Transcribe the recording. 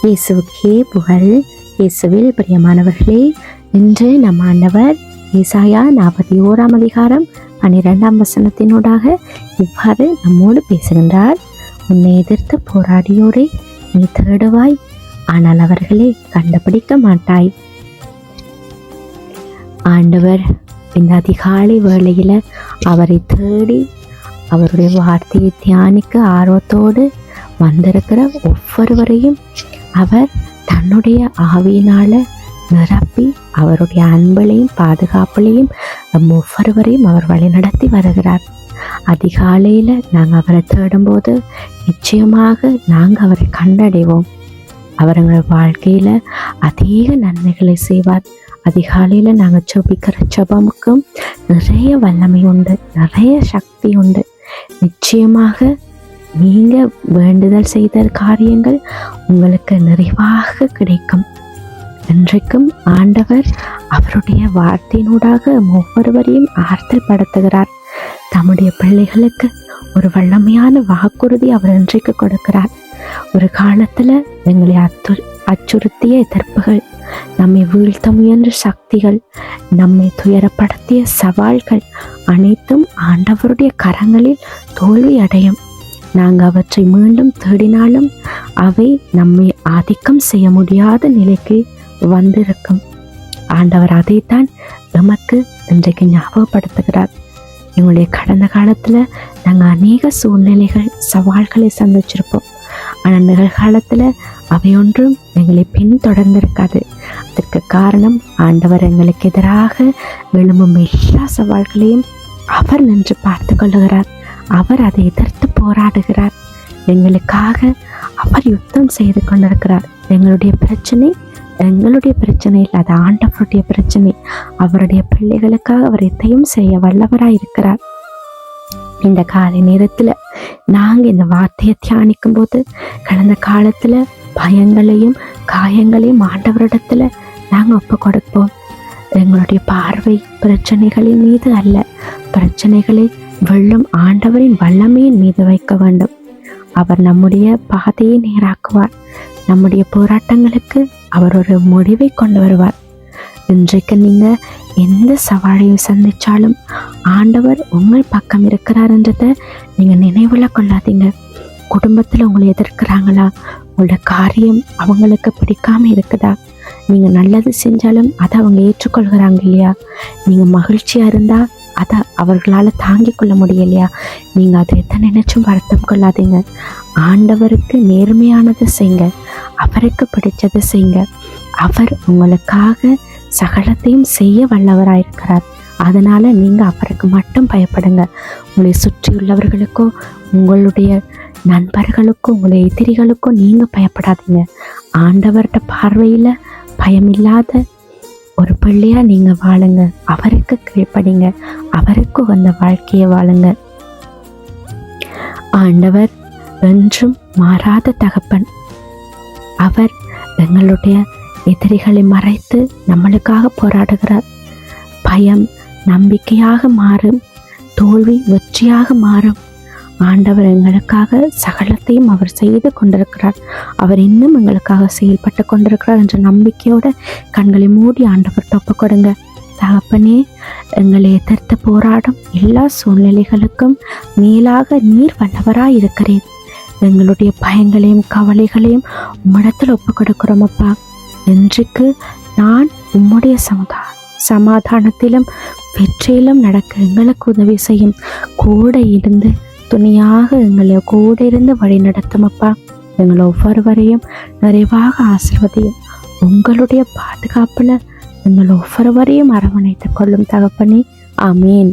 இயேசுவுக்கே புகழ். இயேசுவில் பிரியமானவர்களே, இன்று நம் ஆண்டவர் ஏசாயா 41 அதிகாரம் 12 வசனத்தினூடாக இவ்வாறு நம்மோடு பேசுகின்றார். உன்னை எதிர்த்து போராடியோரை நீ தேடுவாய், ஆனால் அவர்களே கண்டுபிடிக்க மாட்டாய். ஆண்டவர் இந்த அதிகாலை வேளையில அவரை தேடி அவருடைய வார்த்தையை தியானிக்க ஆர்வத்தோடு வந்திருக்கிற ஒவ்வொருவரையும் அவர் தன்னுடைய ஆவியினால நிரப்பி அவருடைய அன்பையும் பாதுகாப்புலையும் ஒவ்வொருவரையும் அவர் வழிநடத்தி வருகிறார். அதிகாலையில் நாங்கள் அவரை தேடும்போது நிச்சயமாக நாங்கள் அவரை கண்டடைவோம். அவர் எங்கள் வாழ்க்கையில் அதிக நன்மைகளை செய்வார். அதிகாலையில் நாங்கள் ஜெபிக்கிற ஜெபமுக்கும் நிறைய வல்லமை உண்டு, நிறைய சக்தி உண்டு. நிச்சயமாக நீங்கள் வேண்டுதல் செய்த காரியங்கள் உங்களுக்கு நிறைவாக கிடைக்கும். இன்றைக்கும் ஆண்டவர் அவருடைய வார்த்தையினூடாக ஒவ்வொருவரையும் ஆறுதல் படுத்துகிறார். தம்முடைய பிள்ளைகளுக்கு ஒரு வல்லமையான வாக்குறுதி அவர் இன்றைக்கு கொடுக்கிறார். ஒரு காலத்தில் எங்களை அச்சுறுத்திய எதிர்ப்புகள், நம்மை வீழ்த்த முயன்ற சக்திகள், நம்மை துயரப்படுத்திய சவால்கள் அனைத்தும் ஆண்டவருடைய கரங்களில் தோல்வி அடையும். நாங்கள் அவற்றை மீண்டும் தேடினாலும் அவை நம்மை ஆதிக்கம் செய்ய முடியாத நிலைக்கு வந்திருக்கும். ஆண்டவர் அதைத்தான் நமக்கு இன்றைக்கு ஞாபகப்படுத்துகிறார். எங்களுடைய கடந்த காலத்தில் நாங்கள் அநேக சூழ்நிலைகள், சவால்களை சந்திச்சிருப்போம். ஆனால் நிகழ்காலத்தில் அவையொன்றும் எங்களை பின்தொடர்ந்திருக்காது. அதற்கு காரணம் ஆண்டவர் எங்களுக்கு எதிராக எழும்பும் எல்லா சவால்களையும் அவர் நின்று பார்த்து கொள்ளுகிறார். அவர் அதை எதிர்த்து போராடுகிறார். எங்களுக்காக அவர் யுத்தம் செய்து கொண்டிருக்கிறார். எங்களுடைய பிரச்சனை இல்லை, அது ஆண்டவருடைய பிரச்சனை. அவருடைய பிள்ளைகளுக்காக அவர் எதையும் செய்ய வல்லவராய் இருக்கிறார். இந்த காலை நேரத்தில் நாங்கள் இந்த வார்த்தையை தியானிக்கும் போது கடந்த காலத்தில் பயங்களையும் காயங்களையும் ஆண்டவரிடத்துல நாங்கள் ஒப்பு கொடுப்போம். எங்களுடைய பார்வை பிரச்சனைகளின் மீது அல்ல, பிரச்சனைகளை வெல்லும் ஆண்டவரின் வல்லமையின் மீது வைக்க வேண்டும். அவர் நம்முடைய பாதையை நேராக்குவார். நம்முடைய போராட்டங்களுக்கு அவர் ஒரு முடிவை கொண்டு வருவார். இன்றைக்கு நீங்கள் எந்த சவாலையும் சந்தித்தாலும் ஆண்டவர் உங்கள் பக்கம் இருக்கிறார் என்றதை நீங்கள் நினைவில் கொள்ளாதீங்க. குடும்பத்தில் உங்களை எதிர்க்கிறாங்களா? உங்களோட காரியம் அவங்களுக்கு பிடிக்காம இருக்குதா? நீங்கள் நல்லது செஞ்சாலும் அதை அவங்க ஏற்றுக்கொள்கிறாங்க இல்லையா? நீங்கள் மகிழ்ச்சியாக இருந்தால் அதை அவர்களால் தாங்கிக் கொள்ள முடியலையா? நீங்கள் அதை எதை நினைச்சும் வருத்தம் கொள்ளாதீங்க. ஆண்டவருக்கு நேர்மையானதை செய்யுங்க, அவருக்கு பிடிச்சதை செய்யுங்க. அவர் உங்களுக்காக சகலத்தையும் செய்ய வல்லவராயிருக்கிறார். அதனால் நீங்கள் அவருக்கு மட்டும் பயப்படுங்க. உங்களை சுற்றியுள்ளவர்களுக்கோ, உங்களுடைய நண்பர்களுக்கோ, உங்களுடைய எதிரிகளுக்கோ நீங்கள் பயப்படாதீங்க. ஆண்டவர்கிட்ட பார்வையில் பயமில்லாத ஒரு பிள்ளையா நீங்கள் வாழுங்க. அவருக்கு கீழ்ப்படிங்க, அவருக்கு வந்த வாழ்க்கையை வாழுங்க. ஆண்டவர் என்றும் மாறாத தகப்பன். அவர் எங்களுடைய எதிரிகளை மறைத்து நம்மளுக்காக போராடுகிறார். பயம் நம்பிக்கையாக மாறும், தோல்வி வெற்றியாக மாறும். ஆண்டவர் எங்களுக்காக சகலத்தையும் அவர் செய்து கொண்டிருக்கிறார். அவர் இன்னும் எங்களுக்காக செயல்பட்டு கொண்டிருக்கிறார் என்ற நம்பிக்கையோட கண்களை மூடி ஆண்டவர் ஒப்பு கொடுங்க. தகப்பனே, எங்களை எதிர்த்து போராடும் எல்லா சூழ்நிலைகளுக்கும் மேலாக நீர் வல்லவராய் இருக்கிறேன். எங்களுடைய பயங்களையும் கவலைகளையும் உம்மிடத்தில் ஒப்பு கொடுக்கிறோம் அப்பா. இன்றைக்கு நான் உம்முடைய சமாதானத்திலும் வெற்றியிலும் நடக்க எங்களுக்கு உதவி செய்யும். கூட இருந்து துணியாக எங்களை கூட இருந்து வழி நடத்தும் அப்பா. எங்களை ஒவ்வொருவரையும் நிறைவாக ஆசீர்வதியும். உங்களுடைய பாதுகாப்புல எங்களை ஒவ்வொருவரையும் அரவணைத்துக் கொள்ளும் தகப்பனே. ஆமீன்.